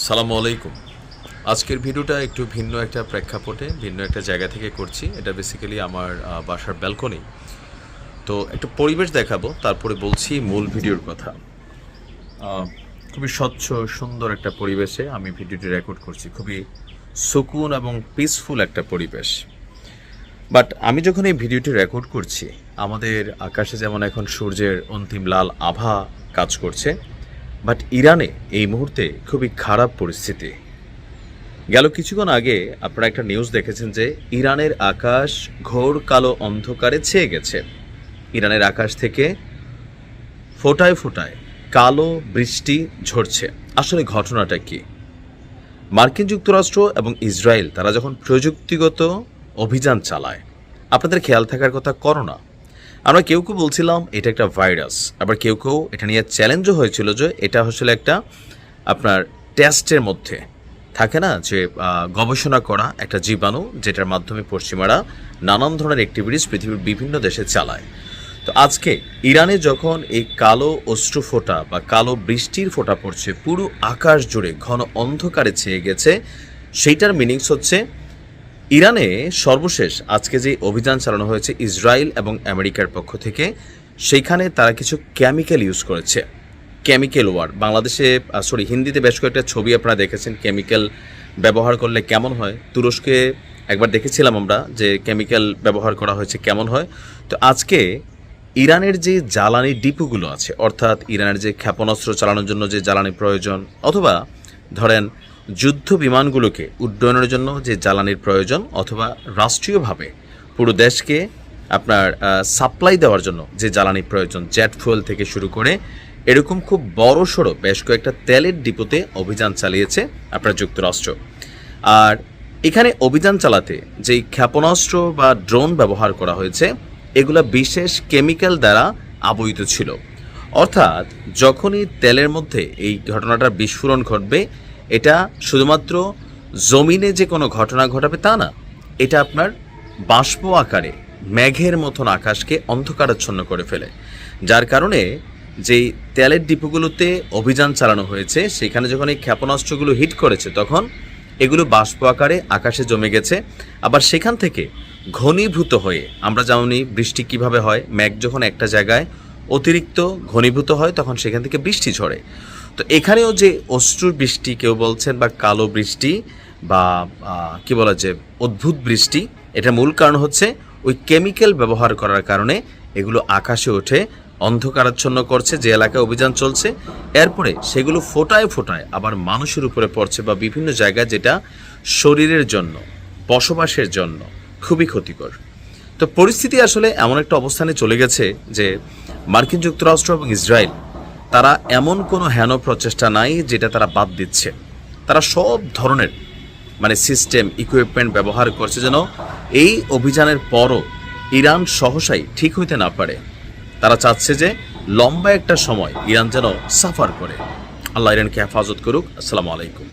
সালামু আলাইকুম। আজকের ভিডিওটা একটু ভিন্ন একটা প্রেক্ষাপটে ভিন্ন একটা জায়গা থেকে করছি। এটা বেসিক্যালি আমার বাসার ব্যালকনি। তো একটা পরিবেশ দেখাবো, তারপরে বলছি মূল ভিডিওর কথা। খুবই স্বচ্ছ সুন্দর একটা পরিবেশে আমি ভিডিওটি রেকর্ড করছি। খুবই সুকুন এবং পিসফুল একটা পরিবেশ। বাট আমি যখন এই ভিডিওটি রেকর্ড করছি, আমাদের আকাশে যেমন এখন সূর্যের অন্তিম লাল আভা কাজ করছে, বাট ইরানে এই মুহূর্তে খুবই খারাপ পরিস্থিতি। গেল কিছুক্ষণ আগে আপনারা একটা নিউজ দেখেছেন যে ইরানের আকাশ ঘোর কালো অন্ধকারে ছেয়ে গেছে। ইরানের আকাশ থেকে ফোঁটায় ফোঁটায় কালো বৃষ্টি ঝরছে। আসলে ঘটনাটা কি? মার্কিন যুক্তরাষ্ট্র এবং ইসরায়েল তারা যখন প্রযুক্তিগত অভিযান চালায়, আপনাদের খেয়াল থাকার কথা করোনা, আমরা কেউ কেউ বলছিলাম এটা একটা ভাইরাস, আবার কেউ কেউ এটা নিয়ে চ্যালেঞ্জও হয়েছিল যে এটা আসলে একটা আপনার টেস্টের মধ্যে থাকে না, যে গবেষণা করা একটা জীবাণু, যেটার মাধ্যমে পশ্চিমারা নানান ধরনের অ্যাক্টিভিটিস পৃথিবীর বিভিন্ন দেশে চালায়। তো আজকে ইরানে যখন এই কালো অশ্রু ফোঁটা বা কালো বৃষ্টির ফোঁটা পড়ছে, পুরো আকাশ জুড়ে ঘন অন্ধকারে ছেয়ে গেছে, সেইটার মিনিংস হচ্ছে ইরানে সর্বশেষ আজকে যে অভিযান চালানো হয়েছে ইসরায়েল এবং আমেরিকার পক্ষ থেকে, সেইখানে তারা কিছু কেমিক্যাল ইউজ করেছে। কেমিক্যাল ওয়ার বাংলাদেশে হিন্দিতে বেশ কয়েকটা ছবি আপনারা দেখেছেন কেমিক্যাল ব্যবহার করলে কেমন হয়। তুরস্কে একবার দেখেছিলাম আমরা যে কেমিক্যাল ব্যবহার করা হয়েছে কেমন হয়। তো আজকে ইরানের যে জ্বালানি ডিপোগুলো আছে, অর্থাৎ ইরানের যে ক্ষেপণাস্ত্র চালানোর জন্য যে জ্বালানি প্রয়োজন, অথবা ধরেন যুদ্ধ বিমানগুলোকে উড্ডয়নের জন্য যে জ্বালানির প্রয়োজন, অথবা রাষ্ট্রীয়ভাবে পুরো দেশকে আপনার সাপ্লাই দেওয়ার জন্য যে জ্বালানি প্রয়োজন, জেট ফুয়েল থেকে শুরু করে এরকম খুব বড় সড়ো বেশ কয়েকটা তেলের ডিপোতে অভিযান চালিয়েছে আপনার যুক্তরাষ্ট্র। আর এখানে অভিযান চালাতে যেই ক্ষেপণাস্ত্র বা ড্রোন ব্যবহার করা হয়েছে, এগুলো বিশেষ কেমিক্যাল দ্বারা আবহিত ছিল। অর্থাৎ যখনই তেলের মধ্যে এই ঘটনাটার বিস্ফোরণ ঘটবে, এটা শুধুমাত্র জমিনে যে কোনো ঘটনা ঘটাবে তা না, এটা আপনার বাষ্প আকারে মেঘের মতন আকাশকে অন্ধকারাচ্ছন্ন করে ফেলে। যার কারণে যেই তেলের ডিপোগুলোতে অভিযান চালানো হয়েছে, সেখানে যখন এই ক্ষেপণাস্ত্রগুলো হিট করেছে, তখন এগুলো বাষ্প আকারে আকাশে জমে গেছে। আবার সেখান থেকে ঘনীভূত হয়ে, আমরা জানি বৃষ্টি কিভাবে হয়, মেঘ যখন একটা জায়গায় অতিরিক্ত ঘনীভূত হয় তখন সেখান থেকে বৃষ্টি ঝরে। তো এখানেও যে অশ্রুর বৃষ্টি কেউ বলছেন, বা কালো বৃষ্টি, বা কি বলা যে অদ্ভুত বৃষ্টি, এটা মূল কারণ হচ্ছে ওই কেমিক্যাল ব্যবহার করার কারণে এগুলো আকাশে ওঠে, অন্ধকারাচ্ছন্ন করছে যে এলাকায় অভিযান চলছে। এরপরে সেগুলো ফোটায় ফোটায় আবার মানুষের উপরে পড়ছে, বা বিভিন্ন জায়গায়, যেটা শরীরের জন্য, বসবাসের জন্য খুবই ক্ষতিকর। তো পরিস্থিতি আসলে এমন একটা অবস্থানে চলে গেছে যে মার্কিন যুক্তরাষ্ট্র এবং ইসরায়েল তারা এমন কোনো হেন প্রচেষ্টা নাই যেটা তারা বাদ দিচ্ছে। তারা সব ধরনের সিস্টেম ইকুইপমেন্ট ব্যবহার করছে যেন এই অভিযানের পরও ইরান সহসাই ঠিক হইতে না পারে। তারা চাচ্ছে যে লম্বা একটা সময় ইরান যেন সাফার করে। আল্লাহ ইরানকে হেফাজত করুক। আসসালামু আলাইকুম।